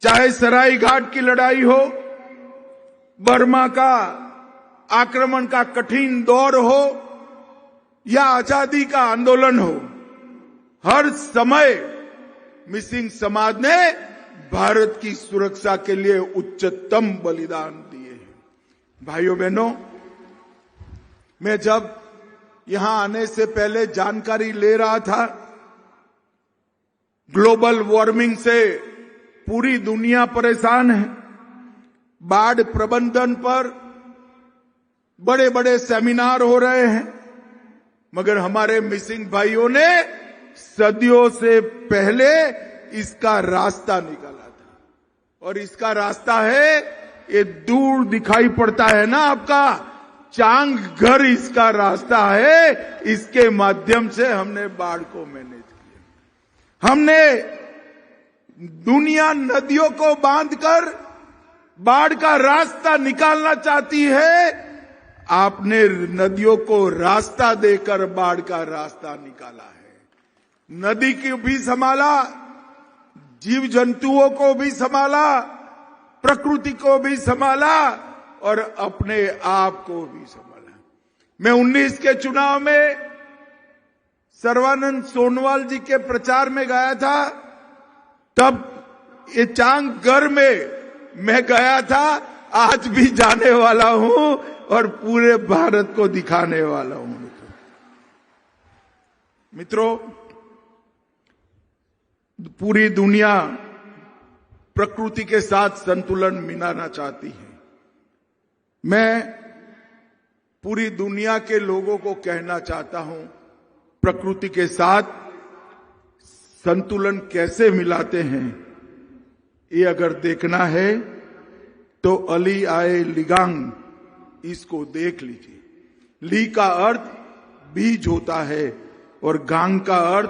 चाहे सराय घाट की लड़ाई हो, बर्मा का आक्रमण का कठिन दौर हो या आजादी का आंदोलन हो, हर समय मिसिंग समाज ने भारत की सुरक्षा के लिए उच्चतम बलिदान दिए हैं। भाइयों बहनों, मैं जब यहां आने से पहले जानकारी ले रहा था, ग्लोबल वार्मिंग से पूरी दुनिया परेशान है। बाढ़ प्रबंधन पर बड़े बड़े सेमिनार हो रहे हैं, मगर हमारे मिसिंग भाइयों ने सदियों से पहले इसका रास्ता निकाला था। और इसका रास्ता है, ये दूर दिखाई पड़ता है ना आपका, चांग घर इसका रास्ता है। इसके माध्यम से हमने बाढ़ को मैनेज किया। हमने दुनिया नदियों को बांधकर बाढ़ का रास्ता निकालना चाहती है, आपने नदियों को रास्ता देकर बाढ़ का रास्ता निकाला है। नदी को भी संभाला, जीव जंतुओं को भी संभाला, प्रकृति को भी संभाला और अपने आप को भी संभाला। मैं 19 के चुनाव में सर्बानंद सोनोवाल जी के प्रचार में गया था, तब ये चांगघर में मैं गया था, आज भी जाने वाला हूं और पूरे भारत को दिखाने वाला हूं। मित्रों, पूरी दुनिया प्रकृति के साथ संतुलन मिलाना चाहती है। मैं पूरी दुनिया के लोगों को कहना चाहता हूं, प्रकृति के साथ संतुलन कैसे मिलाते हैं, ये अगर देखना है तो अली आए लिगांग, इसको देख लीजिए। ली का अर्थ बीज होता है और गांग का अर्थ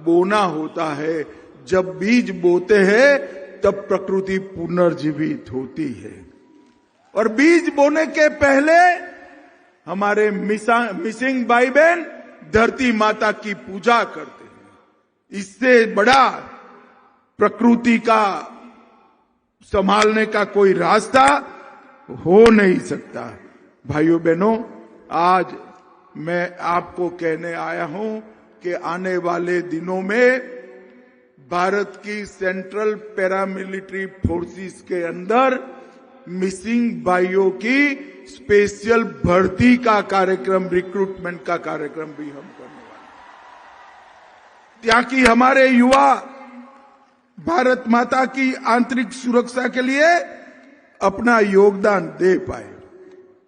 बोना होता है। जब बीज बोते हैं तब प्रकृति पुनर्जीवित होती है। और बीज बोने के पहले हमारे मिसिंग भाई बहन धरती माता की पूजा करते हैं। इससे बड़ा प्रकृति का संभालने का कोई रास्ता हो नहीं सकता। भाइयों बहनों, आज मैं आपको कहने आया हूं कि आने वाले दिनों में भारत की सेंट्रल पैरामिलिट्री फोर्सेस के अंदर मिसिंग भाइयों की स्पेशल भर्ती का कार्यक्रम, रिक्रूटमेंट का कार्यक्रम भी हम करने वाले हैं, ताकि हमारे युवा भारत माता की आंतरिक सुरक्षा के लिए अपना योगदान दे पाए।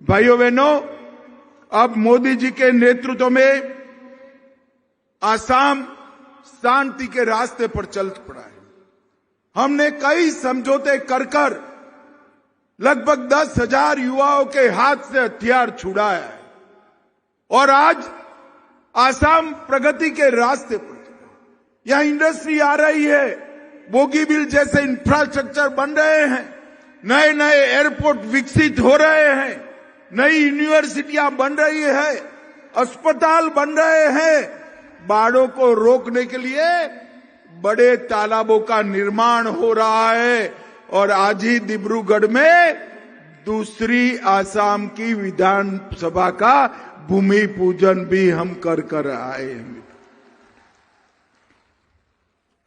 भाइयों बहनों, अब मोदी जी के नेतृत्व में आसाम शांति के रास्ते पर चल पड़ा है। हमने कई समझौते कर लगभग 10,000 युवाओं के हाथ से हथियार छुड़ाया है और आज आसाम प्रगति के रास्ते पर चला। यहां इंडस्ट्री आ रही है, बोगीबिल जैसे इंफ्रास्ट्रक्चर बन रहे हैं, नए नए एयरपोर्ट विकसित हो रहे हैं, नई यूनिवर्सिटियां बन रही है, अस्पताल बन रहे हैं। बाढ़ों को रोकने के लिए बड़े तालाबों का निर्माण हो रहा है और आज ही डिब्रूगढ़ में दूसरी आसाम की विधानसभा का भूमि पूजन भी हम कर आए हैं।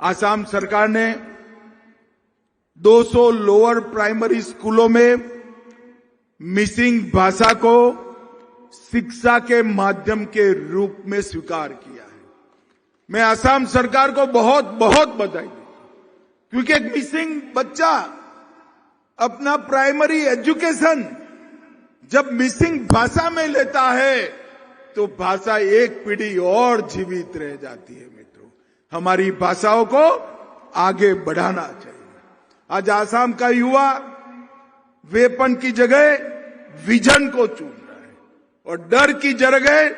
आसाम सरकार ने 200 लोअर प्राइमरी स्कूलों में मिसिंग भाषा को शिक्षा के माध्यम के रूप में स्वीकार किया है। मैं आसाम सरकार को बहुत बहुत बधाई दूं, क्योंकि एक मिसिंग बच्चा अपना प्राइमरी एजुकेशन जब मिसिंग भाषा में लेता है तो भाषा एक पीढ़ी और जीवित रह जाती है। मित्रों, हमारी भाषाओं को आगे बढ़ाना चाहिए। आज आसाम का युवा वेपन की जगह विजन को चुन रहा है और डर की जगह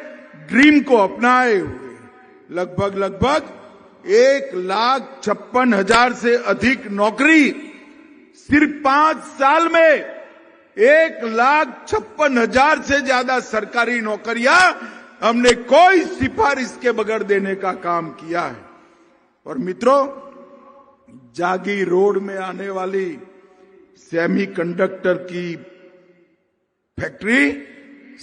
ड्रीम को अपनाए हुए लगभग 1,56,000 से अधिक नौकरी सिर्फ 5 साल में 1,56,000 से ज्यादा सरकारी नौकरियां हमने कोई सिफारिश के बगैर देने का काम किया है। और मित्रों, जागी रोड में आने वाली सेमीकंडक्टर की फैक्ट्री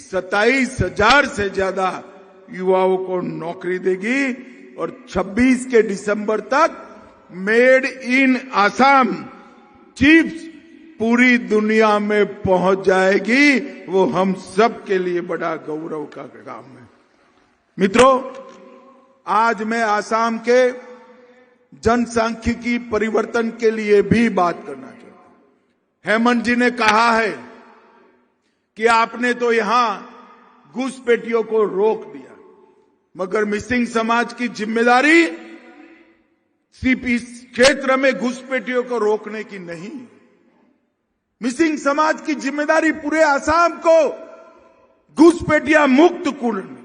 27,000 से ज्यादा युवाओं को नौकरी देगी और 26 के दिसंबर तक मेड इन आसाम चिप्स पूरी दुनिया में पहुंच जाएगी। वो हम सब के लिए बड़ा गौरव का काम है। मित्रों, आज मैं आसाम के जनसांख्यिकी परिवर्तन के लिए भी बात करना चाहता हूं। हेमंत जी ने कहा है कि आपने तो यहां घुसपैठियों को रोक दिया, मगर मिसिंग समाज की जिम्मेदारी सिर्फ इस क्षेत्र में घुसपैठियों को रोकने की नहीं। मिसिंग समाज की जिम्मेदारी पूरे आसाम को घुसपैठिया मुक्त करने की।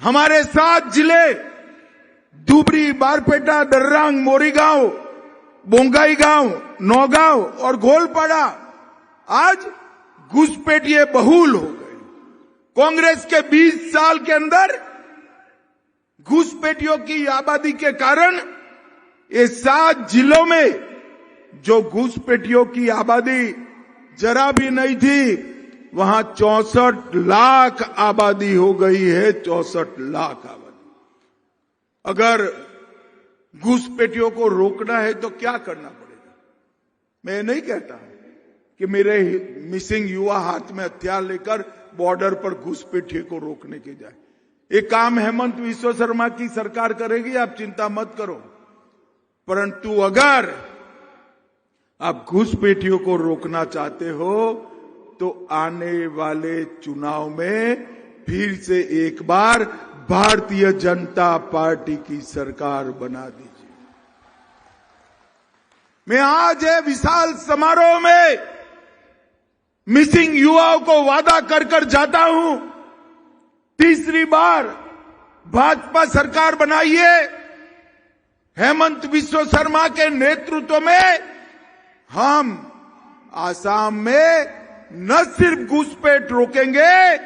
हमारे 7 जिले धुबरी, बारपेटा, दर्रांग, मोरीगांव, बोंगाईगांव, नौगांव और गोलपाड़ा आज घुसपैठिए बहुल हो गए। कांग्रेस के 20 साल के अंदर घुसपैठियों की आबादी के कारण ये 7 जिलों में जो घुसपैठियों की आबादी जरा भी नहीं थी, वहां 64 लाख आबादी हो गई है। 64 लाख आबादी। अगर घुसपैठियों को रोकना है तो क्या करना पड़ेगा? मैं नहीं कहता कि मेरे मिसिंग युवा हाथ में हथियार लेकर बॉर्डर पर घुसपैठियों को रोकने के जाए। एक काम हेमंत विश्व शर्मा की सरकार करेगी, आप चिंता मत करो। परंतु अगर आप घुसपैठियों को रोकना चाहते हो तो आने वाले चुनाव में फिर से एक बार भारतीय जनता पार्टी की सरकार बना दीजिए। मैं आज ये विशाल समारोह में मिसिंग युवाओं को वादा कर कर जाता हूं, तीसरी बार भाजपा सरकार बनाइए। हेमंत विश्व शर्मा के नेतृत्व में हम आसाम में न सिर्फ घुसपैठ रोकेंगे,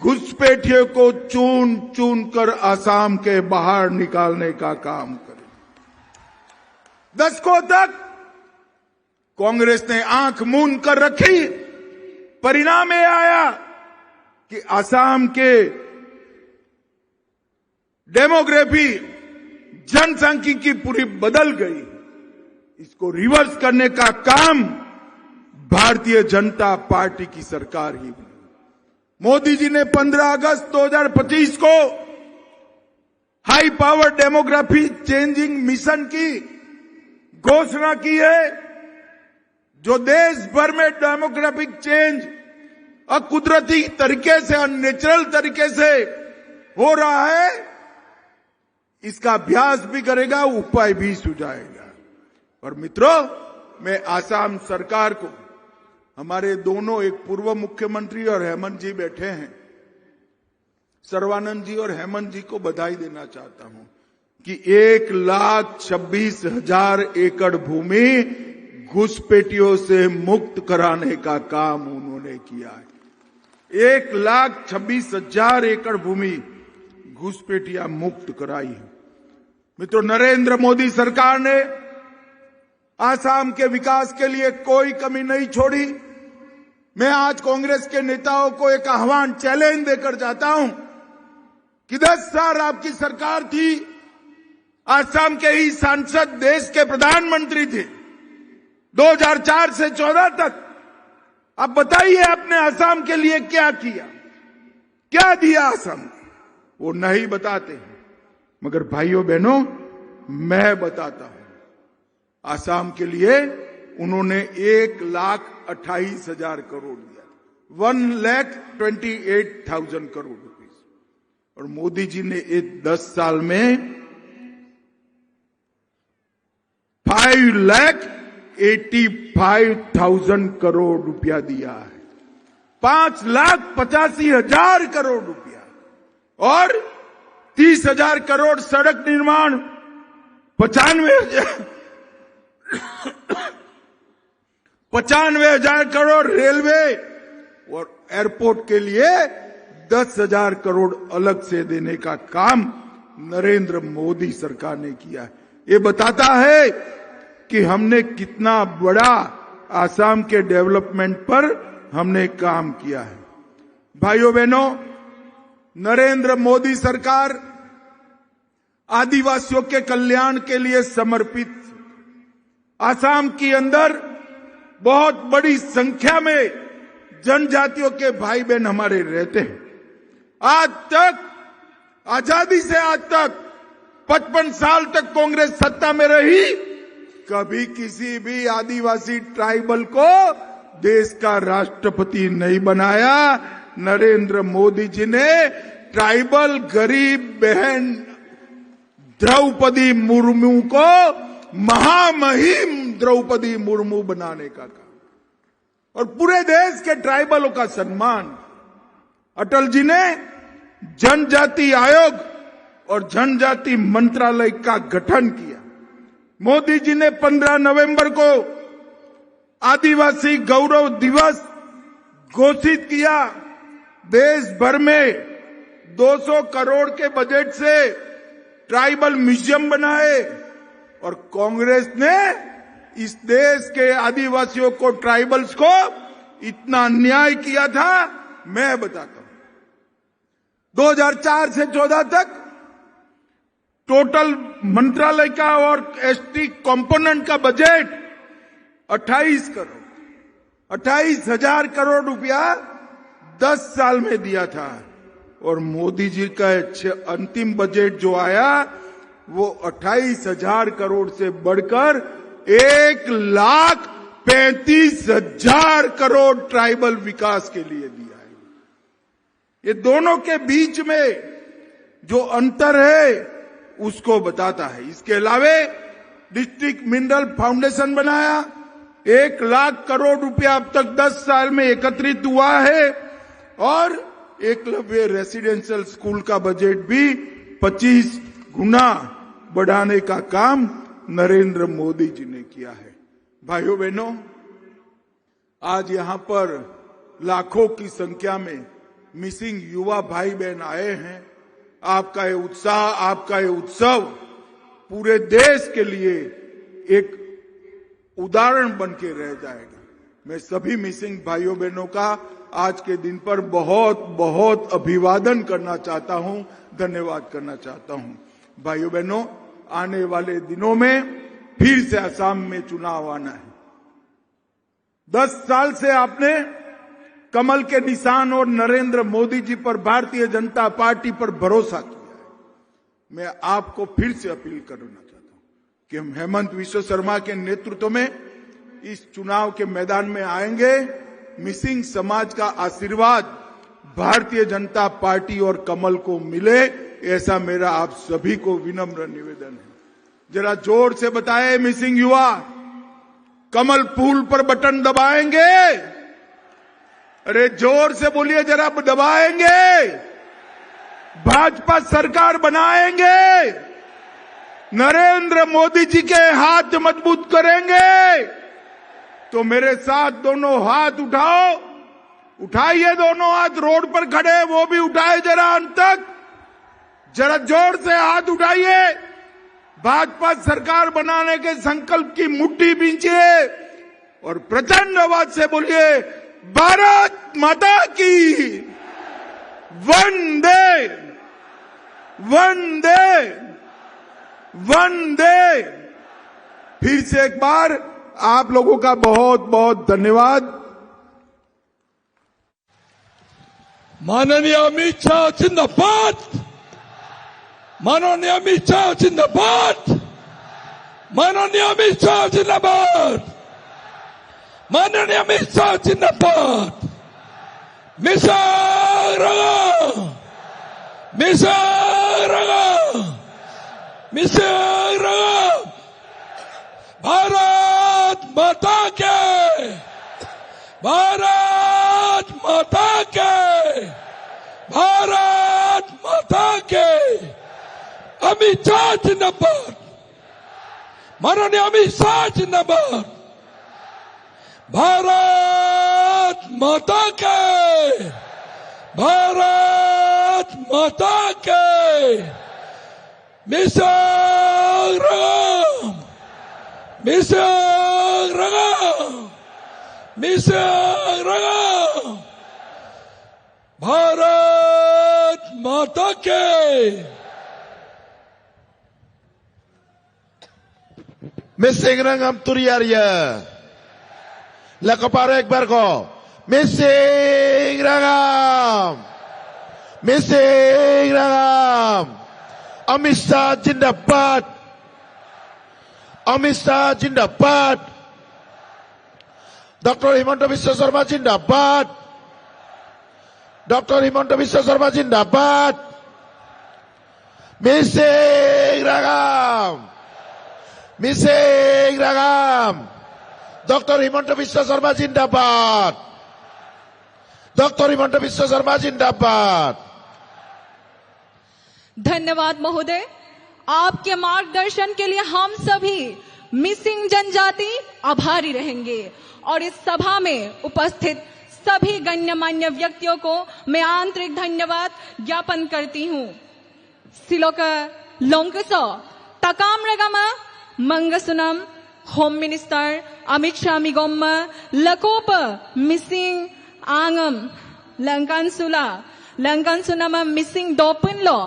घुसपैठियों को चुन चुन कर आसाम के बाहर निकालने का काम करें। दशकों तक कांग्रेस ने आंख मूंद कर रखी। परिणाम ये आया कि आसाम के डेमोग्राफी, जनसांख्यिकी पूरी बदल गई। इसको रिवर्स करने का काम भारतीय जनता पार्टी की सरकार ही बनी। मोदी जी ने 15 अगस्त 2025 को high power demography changing mission की घोषणा की है, जो देश भर में डेमोग्राफिक चेंज अकुदरती तरीके से, अननेचुरल तरीके से हो रहा है। इसका अभ्यास भी करेगा, उपाय भी सुझाएगा। और मित्रों, मैं आसाम सरकार को, हमारे दोनों, एक पूर्व मुख्यमंत्री और हेमंत जी बैठे हैं, सर्वानंद जी और हेमंत जी को बधाई देना चाहता हूं कि 1,26,000 एकड़ भूमि घुसपैठियों से मुक्त कराने का काम उन्होंने किया है। 1,26,000 एकड़ भूमि घुसपैठिया मुक्त कराई है। मित्रों, नरेंद्र मोदी सरकार ने आसाम के विकास के लिए कोई कमी नहीं छोड़ी। मैं आज कांग्रेस के नेताओं को एक आह्वान, चैलेंज देकर जाता हूं कि 10 साल आपकी सरकार थी, आसाम के ही सांसद देश के प्रधानमंत्री थे 2004 से 14 तक। अब बताइए आपने आसाम के लिए क्या किया, क्या दिया आसाम को? वो नहीं बताते हैं, मगर भाइयों बहनों, मैं बताता हूं। आसाम के लिए उन्होंने 1,28,000 करोड़ दिया, 1,28,000 करोड़ रुपीस। और मोदी जी ने 10 साल में 5,85,000 करोड़ रुपया दिया है। 5,85,000 करोड़ रुपया और 30,000 करोड़ सड़क निर्माण, 95,000 करोड़ रेलवे और एयरपोर्ट के लिए 10,000 करोड़ अलग से देने का काम नरेंद्र मोदी सरकार ने किया है। ये बताता है कि हमने कितना बड़ा आसाम के डेवलपमेंट पर हमने काम किया है। भाइयों बहनों, नरेंद्र मोदी सरकार आदिवासियों के कल्याण के लिए समर्पित। आसाम के अंदर बहुत बड़ी संख्या में जनजातियों के भाई बहन हमारे रहते हैं। आज तक, आजादी से आज तक 55 साल तक कांग्रेस सत्ता में रही, कभी किसी भी आदिवासी ट्राइबल को देश का राष्ट्रपति नहीं बनाया। नरेंद्र मोदी जी ने ट्राइबल गरीब बहन द्रौपदी मुर्मू को महामहिम द्रौपदी मुर्मू बनाने का काम और पूरे देश के ट्राइबलों का सम्मान। अटल जी ने जनजाति आयोग और जनजाति मंत्रालय का गठन किया। मोदी जी ने 15 नवंबर को आदिवासी गौरव दिवस घोषित किया। देश भर में 200 करोड़ के बजट से ट्राइबल म्यूजियम बनाए और कांग्रेस ने इस देश के आदिवासियों को, ट्राइबल्स को इतना अन्याय किया था, मैं बताता हूं। 2004 से 14 तक टोटल मंत्रालय का और एसटी कंपोनेंट का बजट 28,000 करोड़ रुपया 10 साल में दिया था। और मोदी जी का अंतिम बजट जो आया वो 28,000 करोड़ से बढ़कर 1,35,000 करोड़ ट्राइबल विकास के लिए दिया है। ये दोनों के बीच में जो अंतर है उसको बताता है। इसके अलावे डिस्ट्रिक्ट मिनरल फाउंडेशन बनाया। 1 लाख करोड़ रुपया अब तक 10 साल में एकत्रित हुआ है और एकलव्य रेसिडेंशियल स्कूल का बजट भी 25 गुना बढ़ाने का काम नरेंद्र मोदी जी ने किया है। भाइयों बहनों, आज यहां पर लाखों की संख्या में मिसिंग युवा भाई बहन आए हैं। आपका ये उत्साह, आपका ये उत्सव पूरे देश के लिए एक उदाहरण बन के रह जाएगा। मैं सभी मिसिंग भाइयों बहनों का आज के दिन पर बहुत बहुत अभिवादन करना चाहता हूं, धन्यवाद करना चाहता हूं। भाइयों बहनों, आने वाले दिनों में फिर से असम में चुनाव आना है। 10 साल से आपने कमल के निशान और नरेंद्र मोदी जी पर, भारतीय जनता पार्टी पर भरोसा किया है। मैं आपको फिर से अपील करना चाहता हूं कि हम हेमंत विश्व शर्मा के नेतृत्व में इस चुनाव के मैदान में आएंगे। मिसिंग समाज का आशीर्वाद भारतीय जनता पार्टी और कमल को मिले, ऐसा मेरा आप सभी को विनम्र निवेदन है। जरा जोर से बताएं मिसिंग युवा, कमल फूल पर बटन दबाएंगे? अरे जोर से बोलिए, जरा दबाएंगे? भाजपा सरकार बनाएंगे? नरेंद्र मोदी जी के हाथ मजबूत करेंगे? तो मेरे साथ दोनों हाथ उठाओ, उठाइए दोनों हाथ। रोड पर खड़े वो भी उठाए जरा अंत तक, जरा जोर से हाथ उठाइए। भाजपा सरकार बनाने के संकल्प की मुट्ठी बींचिए और प्रचंड आवाज से बोलिए, भारत माता की वंदे वंदे वंदे। फिर से एक बार आप लोगों का बहुत बहुत धन्यवाद। माननीय अमित शाह जिंदाबाद, माननीय अमित शाह जिंदाबाद, माननीय अमित शाह जिंदाबाद, माननीय अमित शाह जिंदाबाद। मिसाल रंगा, मिसाल रंगा, मिसाल रंगा। भारत माता के, भारत माता के, भारत माता के। अमित शाह जिंदाबाद, माननीय अमित शाह जिंदाबाद। भारत माता के, भारत माता के। मिसाल Ram, Misang Rangam, Misang Rangam, Bharat Mata Ki. Mising Rangam Turiarya. Lakapara ekbar ko. Mising Rangam. Mising Rangam. Amit Shah Jindabad. Amit Shah Jindabad. Dr. Himanta Biswa Sarma Jindabad. Dr. Himanta Biswa Sarma Jindabad. Mising Rangam. Mising Rangam. Dr. Himanta Biswa Sarma Jindabad. Dr. Himanta Biswa Sarma Jindabad. धन्यवाद महोदय। आपके मार्गदर्शन के लिए हम सभी missing जनजाति आभारी रहेंगे और इस सभा में उपस्थित सभी गण्यमान्य व्यक्तियों को मैं आंतरिक धन्यवाद ज्ञापन करती हूँ। सिलोक लोंकसो तकामरगमा मंगसुनम होम मिनिस्टर अमित शाह मिगोम्मा लकोप मिसिंग आंगम लंकानसुला लंकानसुनमा मिसिंग दोपनलो